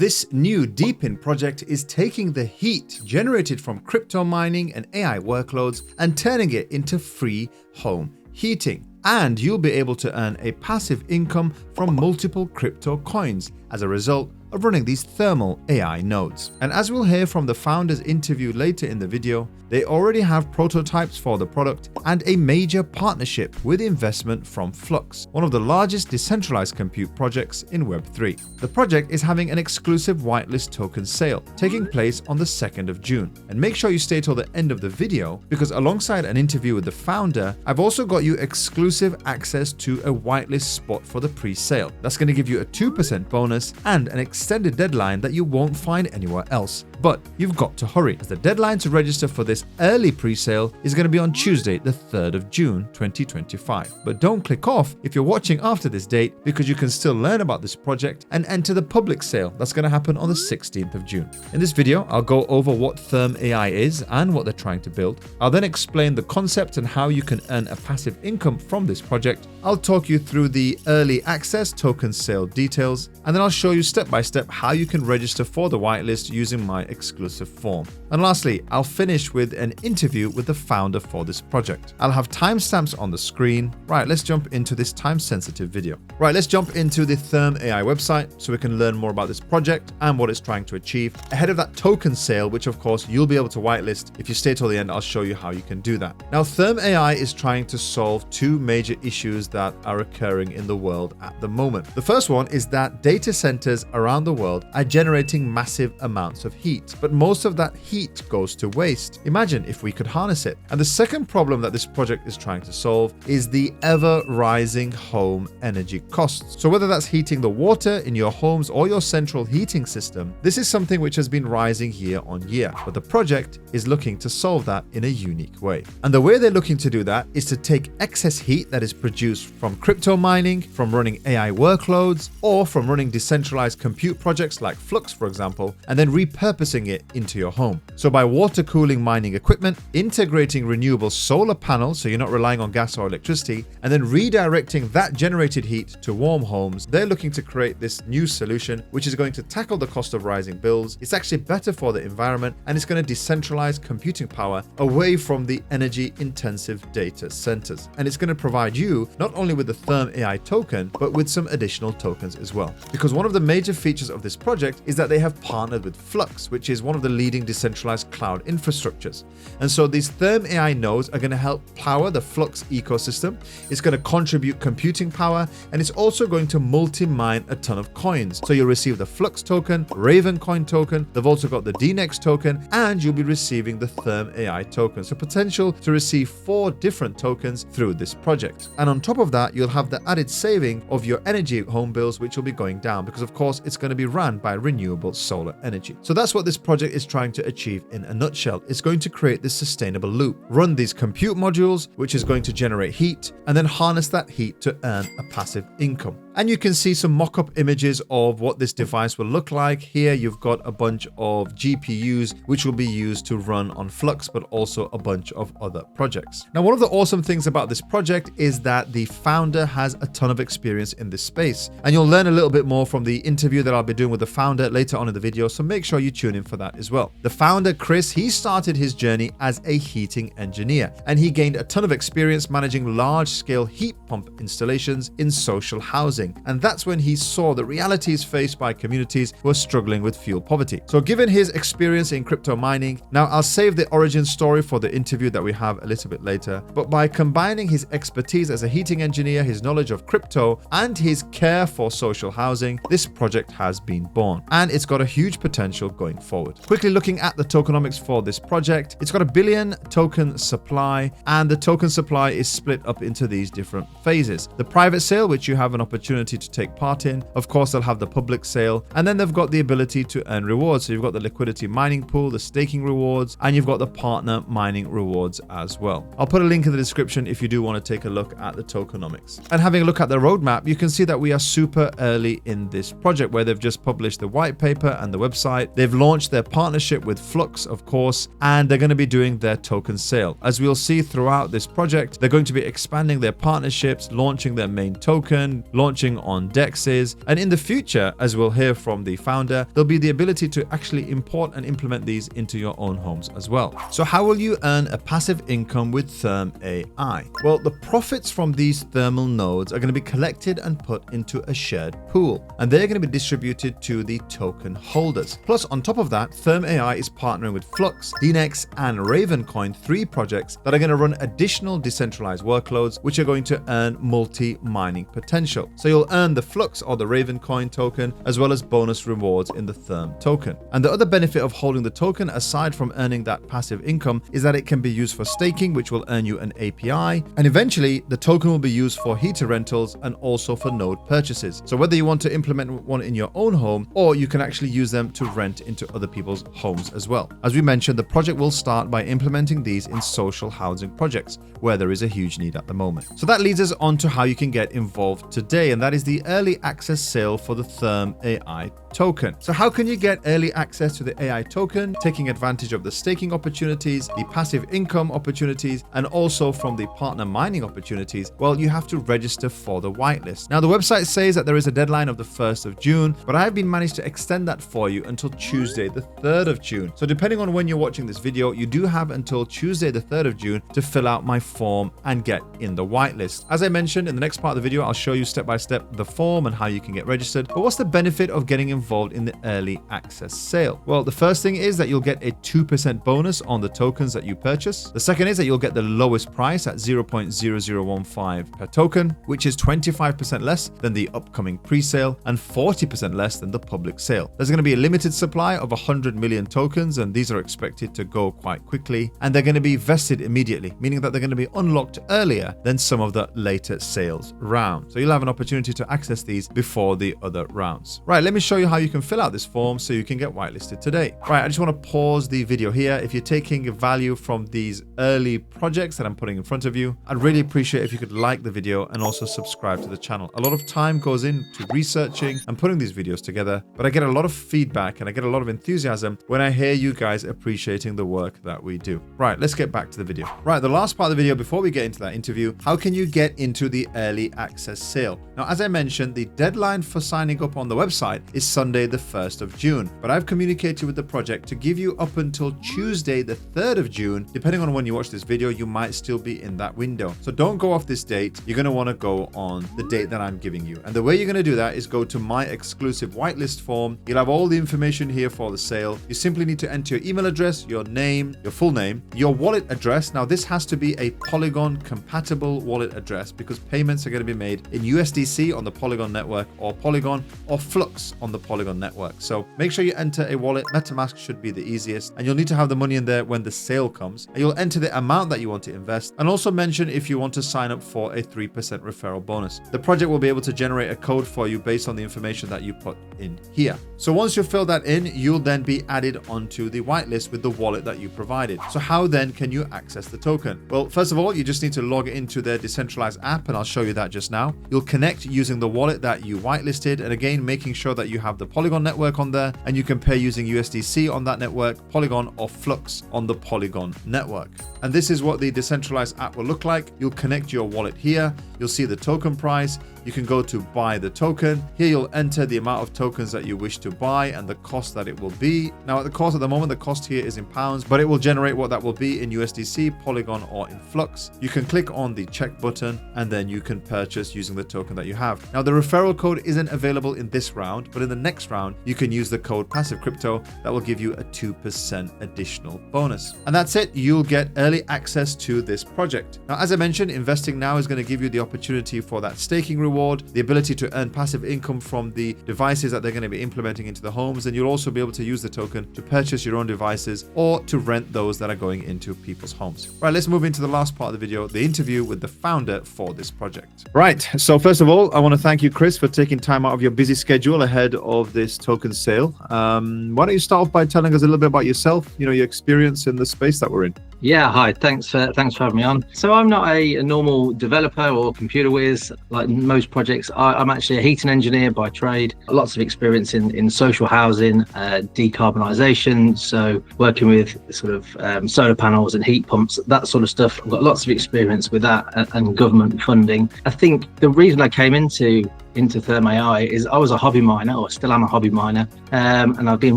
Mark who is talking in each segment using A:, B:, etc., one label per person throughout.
A: This new Deepin project is taking the heat generated from crypto mining and AI workloads and turning it into free home heating. And you'll be able to earn a passive income from multiple crypto coins as a result of running these ThermAI nodes. And as we'll hear from the founders interview later in the video, they already have prototypes for the product and a major partnership with investment from Flux, one of the largest decentralized compute projects in Web3. The project is having an exclusive whitelist token sale taking place on the 2nd of June. And make sure you stay till the end of the video because alongside an interview with the founder, I've also got you exclusive access to a whitelist spot for the pre-sale. That's going to give you a 2% bonus and an extended deadline that you won't find anywhere else. But you've got to hurry, as the deadline to register for this early pre-sale is going to be on Tuesday, the 3rd of June 2025. But don't click off if you're watching after this date, because you can still learn about this project and enter the public sale that's going to happen on the 16th of June. In this video, I'll go over what ThermAI is and what they're trying to build. I'll then explain the concept and how you can earn a passive income from this project. I'll talk you through the early access token sale details, and then I'll show you step by step how you can register for the whitelist using my exclusive form. And lastly, I'll finish with an interview with the founder for this project. I'll have timestamps on the screen. Right, let's jump into this time-sensitive video. Right, let's jump into the ThermAI website so we can learn more about this project and what it's trying to achieve ahead of that token sale, which of course you'll be able to whitelist. If you stay till the end, I'll show you how you can do that. Now, ThermAI is trying to solve two major issues that are occurring in the world at the moment. The first one is that data centers around the world are generating massive amounts of heat, but most of that heat goes to waste. Imagine if we could harness it. And the second problem that this project is trying to solve is the ever-rising home energy costs. So whether that's heating the water in your homes or your central heating system, this is something which has been rising year on year, but the project is looking to solve that in a unique way. And the way they're looking to do that is to take excess heat that is produced from crypto mining, from running AI workloads, or from running decentralized compute projects like Flux, for example, and then repurposing it into your home. So by water cooling mining equipment, integrating renewable solar panels so you're not relying on gas or electricity, and then redirecting that generated heat to warm homes, they're looking to create this new solution which is going to tackle the cost of rising bills. It's actually better for the environment, and it's going to decentralize computing power away from the energy intensive data centers. And it's going to provide you not only with the ThermAI token, but with some additional tokens as well. Because one of the major features of this project is that they have partnered with Flux, which is one of the leading decentralized cloud infrastructures. And so these ThermAI nodes are going to help power the Flux ecosystem. It's going to contribute computing power, and it's also going to multi-mine a ton of coins. So you'll receive the Flux token, Ravencoin token, they've also got the DNex token, and you'll be receiving the ThermAI token. So potential to receive 4 different tokens through this project. And on top of that, you'll have the added saving of your energy home bills, which will be going down because of course it's going to be run by renewable solar energy. So that's what this project is trying to achieve in a nutshell. It's going to create this sustainable loop, run these compute modules, which is going to generate heat, and then harness that heat to earn a passive income. And you can see some mock-up images of what this device will look like. Here you've got a bunch of GPUs which will be used to run on Flux, but also a bunch of other projects. Now, one of the awesome things about this project is that the founder has a ton of experience in this space, and you'll learn a little bit more from the interview that I'll be doing with the founder later on in the video, so make sure you tune in for that as well. The founder, Chris, he started his journey as a heating engineer, and he gained a ton of experience managing large-scale heat pump installations in social housing. And that's when he saw the realities faced by communities who are struggling with fuel poverty. So given his experience in crypto mining, now I'll save the origin story for the interview that we have a little bit later, but by combining his expertise as a heating engineer, his knowledge of crypto, and his care for social housing, this project has been born, and it's got a huge potential going forward. Quickly looking at the tokenomics for this project, it's got a billion token supply, and the token supply is split up into these different phases. The private sale, which you have an opportunity to take part in. Of course, they'll have the public sale, and then they've got the ability to earn rewards. So you've got the liquidity mining pool, the staking rewards, and you've got the partner mining rewards as well. I'll put a link in the description if you do want to take a look at the tokenomics. And having a look at the roadmap, you can see that we are super early in this project, where they've just published the white paper and the website. They've launched their partnership with Flux, of course, and they're going to be doing their token sale. As we'll see throughout this project, they're going to be expanding their partnerships, launching their main token, launching launching on DEXs. And in the future, as we'll hear from the founder, there'll be the ability to actually import and implement these into your own homes as well. So how will you earn a passive income with ThermAI? Well, the profits from these thermal nodes are going to be collected and put into a shared pool, and they're going to be distributed to the token holders. Plus, on top of that, ThermAI is partnering with Flux, DNX, and Ravencoin, 3 projects that are going to run additional decentralized workloads, which are going to earn multi-mining potential. So you'll earn the Flux or the Ravencoin token, as well as bonus rewards in the Therm token. And the other benefit of holding the token, aside from earning that passive income, is that it can be used for staking, which will earn you an API. And eventually, the token will be used for heater rentals and also for node purchases. So whether you want to implement one in your own home, or you can actually use them to rent into other people's homes as well. As we mentioned, the project will start by implementing these in social housing projects, where there is a huge need at the moment. So that leads us on to how you can get involved today, and that is the early access sale for the ThermAI token. So how can you get early access to the AI token, taking advantage of the staking opportunities, the passive income opportunities, and also from the partner mining opportunities? Well, you have to register for the whitelist. Now, the website says that there is a deadline of the 1st of June, but I have been managed to extend that for you until Tuesday, the 3rd of June. So depending on when you're watching this video, you do have until Tuesday, the 3rd of June to fill out my form and get in the whitelist. As I mentioned, in the next part of the video, I'll show you step by step the form and how you can get registered. But what's the benefit of getting involved in the early access sale? Well, the first thing is that you'll get a 2% bonus on the tokens that you purchase. The second is that you'll get the lowest price at 0.0015 per token, which is 25% less than the upcoming pre-sale and 40% less than the public sale. There's going to be a limited supply of 100 million tokens, and these are expected to go quite quickly, and they're going to be vested immediately, meaning that they're going to be unlocked earlier than some of the later sales rounds. So you'll have an opportunity to access these before the other rounds. Right, let me show you how you can fill out this form so you can get whitelisted today. Right, I just want to pause the video here. If you're taking value from these early projects that I'm putting in front of you, I'd really appreciate if you could like the video and also subscribe to the channel. A lot of time goes into researching and putting these videos together, but I get a lot of feedback and I get a lot of enthusiasm when I hear you guys appreciating the work that we do. Right, let's get back to the video. Right, the last part of the video before we get into that interview, how can you get into the early access sale? Now, as I mentioned, the deadline for signing up on the website is Sunday, the 1st of June, but I've communicated with the project to give you up until Tuesday, the 3rd of June. Depending on when you watch this video, you might still be in that window. So don't go off this date. You're going to want to go on the date that I'm giving you. And the way you're going to do that is go to my exclusive whitelist form. You'll have all the information here for the sale. You simply need to enter your email address, your name, your full name, your wallet address. Now, this has to be a Polygon compatible wallet address because payments are going to be made in USDC on the Polygon network, or Polygon, or Flux on the Polygon network. So make sure you enter a wallet. MetaMask should be the easiest, and you'll need to have the money in there when the sale comes. And you'll enter the amount that you want to invest, and also mention if you want to sign up for a 3% referral bonus. The project will be able to generate a code for you based on the information that you put in here. So once you fill that in, you'll then be added onto the whitelist with the wallet that you provided. So how then can you access the token? Well, first of all, you just need to log into their decentralized app, and I'll show you that just now. You'll connect using the wallet that you whitelisted, and again, making sure that you have the Polygon network on there, and you can pay using USDC on that network, Polygon, or Flux on the Polygon network. And this is what the decentralized app will look like. You'll connect your wallet here. You'll see the token price. You can go to buy the token. Here you'll enter the amount of tokens that you wish to buy and the cost that it will be. Now at the moment, the cost here is in pounds, but it will generate what that will be in USDC, Polygon, or in Flux. You can click on the check button and then you can purchase using the token that you have. Now the referral code isn't available in this round, but in the next round, you can use the code Passive Crypto. That will give you a 2% additional bonus. And that's it. You'll get early access to this project. Now, as I mentioned, investing now is going to give you the opportunity for that staking reward, the ability to earn passive income from the devices that they're going to be implementing into the homes, and you'll also be able to use the token to purchase your own devices or to rent those that are going into people's homes. Right, let's move into the last part of the video, the interview with the founder for this project. Right, so first of all, I want to thank you, Chris, for taking time out of your busy schedule ahead of this token sale. Why don't you start off by telling us a little bit about yourself, your experience in the space that we're in?
B: Yeah, hi. Thanks for having me on. So I'm not a normal developer or computer whiz like most projects. I'm actually a heating engineer by trade. Lots of experience in social housing, decarbonisation. So working with sort of solar panels and heat pumps, that sort of stuff. I've got lots of experience with that and government funding. I think the reason I came into into ThermAI is I was a hobby miner, or still am a hobby miner, and I've been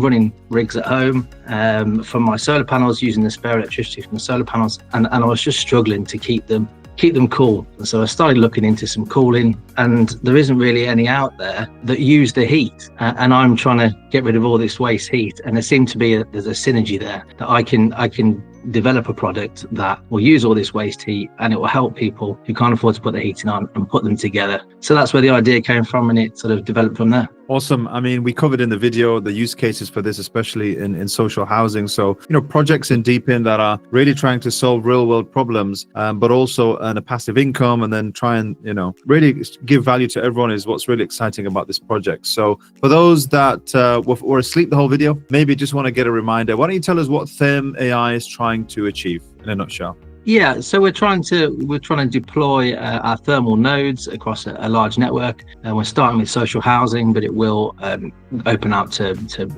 B: running rigs at home from my solar panels, using the spare electricity from the solar panels, and I was just struggling to keep them cool. And so I started looking into some cooling, and there isn't really any out there that use the heat, and I'm trying to get rid of all this waste heat, and there seemed to be there's a synergy there that I can develop a product that will use all this waste heat, and it will help people who can't afford to put the heating on and put them together. So that's where the idea came from, and it sort of developed from there.
A: Awesome. I mean, we covered in the video the use cases for this, especially in social housing. So, projects in Deepin that are really trying to solve real world problems, but also earn a passive income, and then try and, really give value to everyone is what's really exciting about this project. So for those that were asleep the whole video, maybe just want to get a reminder, why don't you tell us what ThermAI is trying to achieve in a nutshell?
B: Yeah, so we're trying to deploy our thermal nodes across a large network, and we're starting with social housing, but it will open up to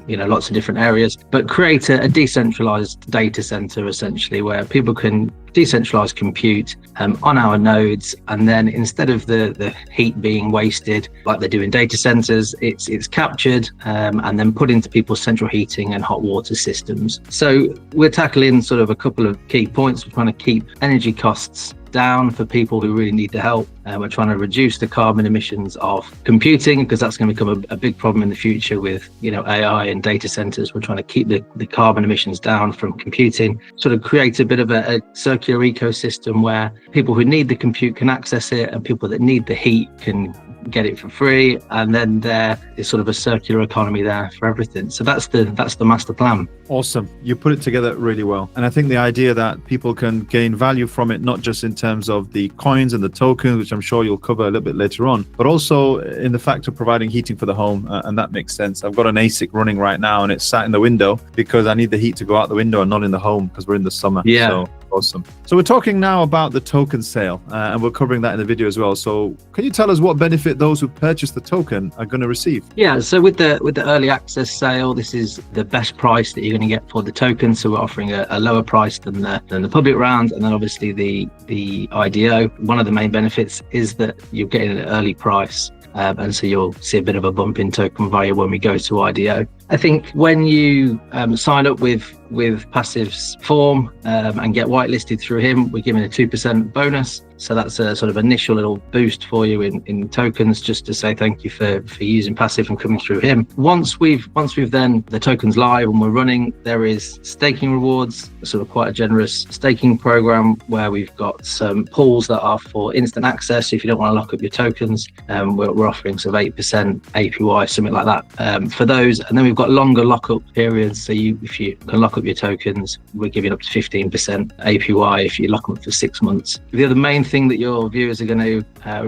B: lots of different areas. But create a decentralized data center, essentially, where people can decentralize compute on our nodes, and then instead of the heat being wasted like they do in data centers, it's captured and then put into people's central heating and hot water systems. So we're tackling sort of a couple of key points. We're trying to keep energy costs down for people who really need the help. We're trying to reduce the carbon emissions of computing, because that's going to become a big problem in the future with AI and data centers. We're trying to keep the carbon emissions down from computing, sort of create a bit of a circular ecosystem where people who need the compute can access it, and people that need the heat can get it for free, and then there is sort of a circular economy there for everything. So that's the master plan.
A: Awesome. You put it together really well. And I think the idea that people can gain value from it, not just in terms of the coins and the tokens, which I'm sure you'll cover a little bit later on, but also in the fact of providing heating for the home. And that makes sense. I've got an ASIC running right now, and it's sat in the window because I need the heat to go out the window and not in the home because we're in the summer.
B: Yeah.
A: So awesome. So we're talking now about the token sale, and we're covering that in the video as well. So can you tell us what benefit those who purchase the token are going to receive?
B: Yeah, so with the early access sale, this is the best price that you're going to get for the token. So we're offering a lower price than the public round, and then obviously the IDO. One of the main benefits is that you're getting an early price. And so you'll see a bit of a bump in token value when we go to IDO. I think when you sign up with Passive's form and get whitelisted through him, we're giving a 2% bonus. So that's a sort of initial little boost for you in tokens, just to say thank you for using Passive and coming through him. Once we've then the token's live and we're running, there is staking rewards, sort of quite a generous staking program where we've got some pools that are for instant access. If you don't want to lock up your tokens, we're offering sort of 8% APY, something like that for those. And then we've got longer lockup periods. So if you can lock up your tokens, we're giving up to 15% APY if you lock them up for 6 months. The other main thing that your viewers are going to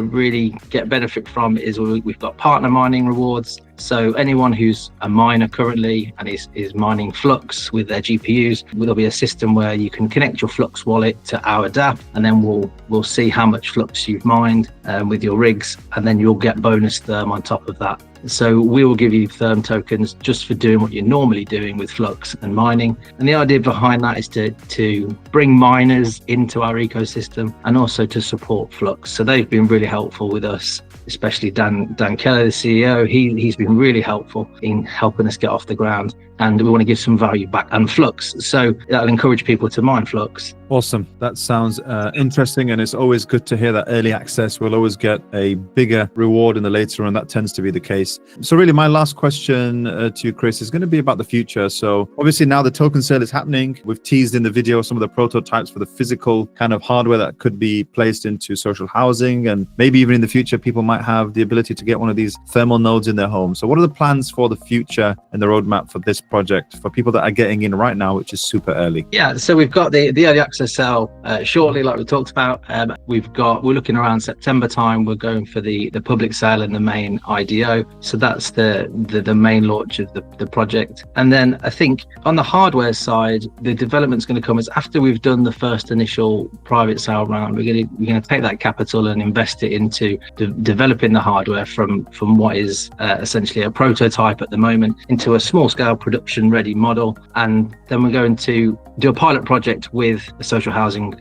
B: really get benefit from is we've got partner mining rewards. So anyone who's a miner currently and is mining Flux with their GPUs, there'll be a system where you can connect your Flux wallet to our DApp, and then we'll see how much Flux you've mined with your rigs, and then you'll get bonus Therm on top of that. So we will give you Therm tokens just for doing what you're normally doing with Flux and mining. And the idea behind that is to bring miners into our ecosystem and also to support Flux. So they've been really helpful with us, especially Dan Keller, the CEO. He's been really helpful in helping us get off the ground, and we want to give some value back and Flux. So that'll encourage people to mine Flux.
A: Awesome. That sounds interesting, and it's always good to hear that early access will always get a bigger reward in the later run. That tends to be the case. So really, my last question to you, Chris, is going to be about the future. So obviously now the token sale is happening. We've teased in the video some of the prototypes for the physical kind of hardware that could be placed into social housing, and maybe even in the future, people might have the ability to get one of these thermal nodes in their home. So what are the plans for the future and the roadmap for this project for people that are getting in right now, which is super early?
B: Yeah, so we've got the early access sale shortly, like we talked about. We're looking around September time. We're going for the public sale and the main IDO. So that's the main launch of the project. And then I think on the hardware side, the development's going to come is after we've done the first initial private sale round. We're going to take that capital and invest it into developing the hardware from what is essentially a prototype at the moment into a small scale production ready model. And then we're going to do a pilot project with a social housing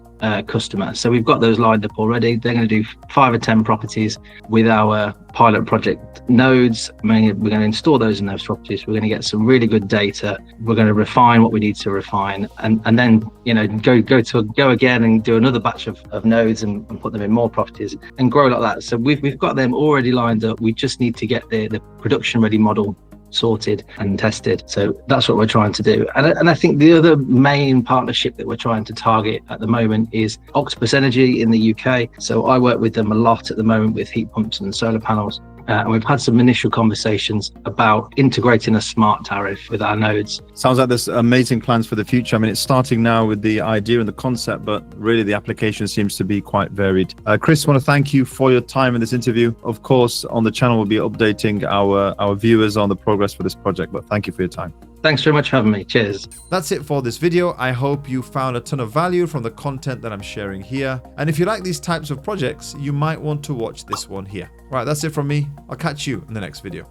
B: customer. So we've got those lined up already. They're going to do 5 or 10 properties with our pilot project nodes. We're going to install those in those properties. We're going to get some really good data. We're going to refine what we need to refine, and then go again and do another batch of nodes and put them in more properties and grow like that. So we've got them already lined up. We just need to get the production ready model sorted and tested. So that's what we're trying to do. And I think the other main partnership that we're trying to target at the moment is Octopus Energy in the UK. So I work with them a lot at the moment with heat pumps and solar panels. And we've had some initial conversations about integrating a smart tariff with our nodes.
A: Sounds like there's amazing plans for the future. I mean, it's starting now with the idea and the concept, but really the application seems to be quite varied. Chris, I want to thank you for your time in this interview. Of course, on the channel, we'll be updating our viewers on the progress for this project, but thank you for your time.
B: Thanks very much for having me. Cheers.
A: That's it for this video. I hope you found a ton of value from the content that I'm sharing here. And if you like these types of projects, you might want to watch this one here. Right, that's it from me. I'll catch you in the next video.